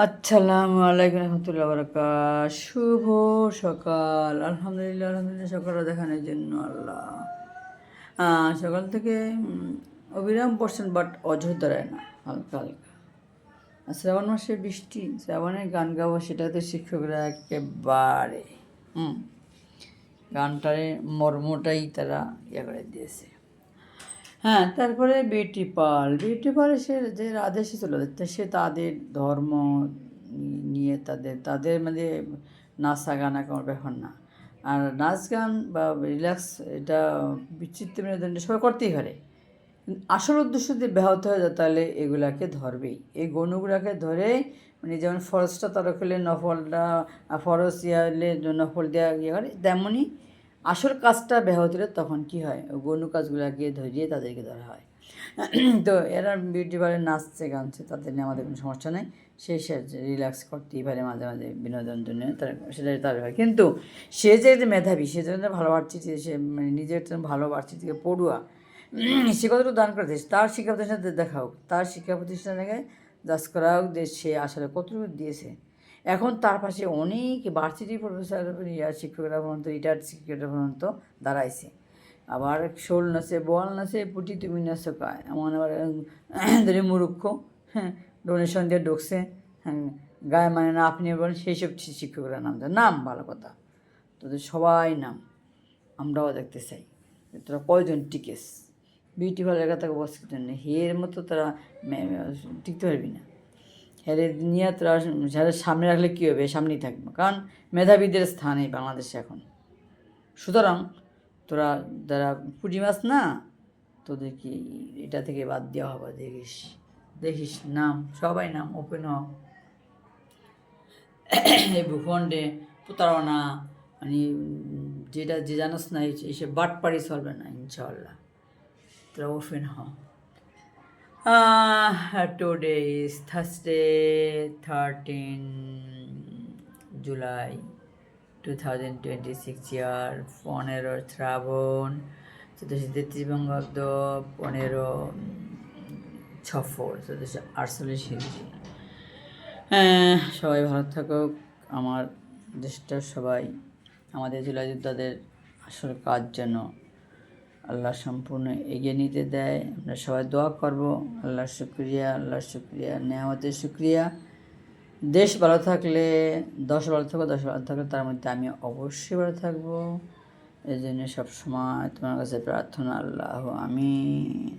আসসালামু আলাইকুম রহমতুল্লাহ বারাকাত। শুভ সকাল। আলহামদুলিল্লাহ আলহামদুলিল্লাহ, সকালটা দেখানোর জন্য আল্লাহ। সকাল থেকে অবিরাম পড়ছেন, বাট অঝর দাঁড়ায় না, হালকা হালকা। শ্রাবণ মাসে বৃষ্টি, শ্রাবণে গান গাবো, সেটাতে শিক্ষকরা একেবারে গানটারে মর্মটাই তারা ইয়ে করে দিয়েছে। হ্যাঁ, তারপরে বিউটি পাল সে যে আদেশে চলে যাচ্ছে, সে তাদের ধর্ম নিয়ে তাদের মানে নাচা গানা কোনো ব্যাপার না। আর নাচ গান বা রিল্যাক্স, এটা বিচিত্র বিনোদনটা সবাই করতেই পারে, আসল উদ্দেশ্য যদি ব্যাহত হয়ে যায় তাহলে এগুলাকে ধরবেই, এই গণগুলাকে ধরে। মানে যেমন ফরজটা তারা করলে নফলটা, ফরজ হলে নফল দেওয়া ইয়ে করে, তেমনই আসল কাজটা ব্যাহত হলে তখন কি হয়, গণু কাজগুলোকে ধরিয়ে তাদেরকে ধরা হয়। তো এরা বিউটি পার্লারে নাচছে গানছে, তাদের নিয়ে আমাদের কোনো সমস্যা নেই। সে রিল্যাক্স করতেই পারে মাঝে মাঝে, বিনোদনের জন্য সেটাই তার হয়। কিন্তু সে যে মেধাবী, সে যে ভালো ভার্সিটি, সে মানে নিজের ভালো ভার্সিটি থেকে পড়ুয়া, সে কতটুকু দান করতে, তার শিক্ষা প্রতিষ্ঠানে দেখা হোক, তার শিক্ষা প্রতিষ্ঠানে জাজ করা হোক যে সে আসলে কতটুকু দিয়েছে। এখন তার পাশে অনেক ভার্সিটি প্রফেসর, শিক্ষকরা পর্যন্ত, রিটায়ার্ড শিক্ষকরা পর্যন্ত দাঁড়াইছে। আবার শোল নাচে, বল নাচে, পুটি তুমি নাচো কায়, এমন আবার ধরে মুরুক্ষ, ডোনেশন দিয়ে ঢুকছে, গায়ে মানে না আপনি বলেন, সেই সব শিক্ষকরা নাম ভালো কথা, তোদের সবাই নাম, আমরাও দেখতে চাই তোরা কয়জন টিকেস। বিউটি পার্লার তাকে বসতে নেই, হের মতো তারা টিকতে পারবি না। হেরে নিয়ে তোরা যারা সামনে রাখলে কী হবে, সামনেই থাকবো, কারণ মেধাবীদের স্থান এই বাংলাদেশে এখন। সুতরাং তোরা যারা পুঁটি মাছ না, তোদের কি এটা থেকে বাদ দেওয়া হবে, দেখিস নাম, সবাই নাম ওপেন হ। এই ভূখণ্ডে প্রতারণা মানে যেটা যে জানোস না, এসে বাটপাড়ি চলবে না ইনশাআল্লাহ, তোরা ওপেন হ। টুডে ইজ থার্সডে, 13 জুলাই 2026 ইয়ার, 15 শ্রাবণ, 1433 বঙ্গাব্দ, 15 ছফর, 1448 হিজরি। সবাই ভালো থাকুক, আমার দেশটা সবাই, আমাদের জুলাই যোদ্ধাদের আসল কাজ যেন আল্লাহ সম্পূর্ণ এগিয়ে নিতে দেয়। আমরা সবাই দোয়া করব, আল্লাহর শুকরিয়া, আল্লাহর শুকরিয়া, নেয়ামতের শুকরিয়া। দেশ ভালো থাকলে 10 ভালো থাকবো, 10 ভালো থাকলে তার মধ্যে আমি অবশ্যই ভালো থাকবো। এই জন্য সবসময় তোমার কাছে প্রার্থনা, আল্লাহ আমিন।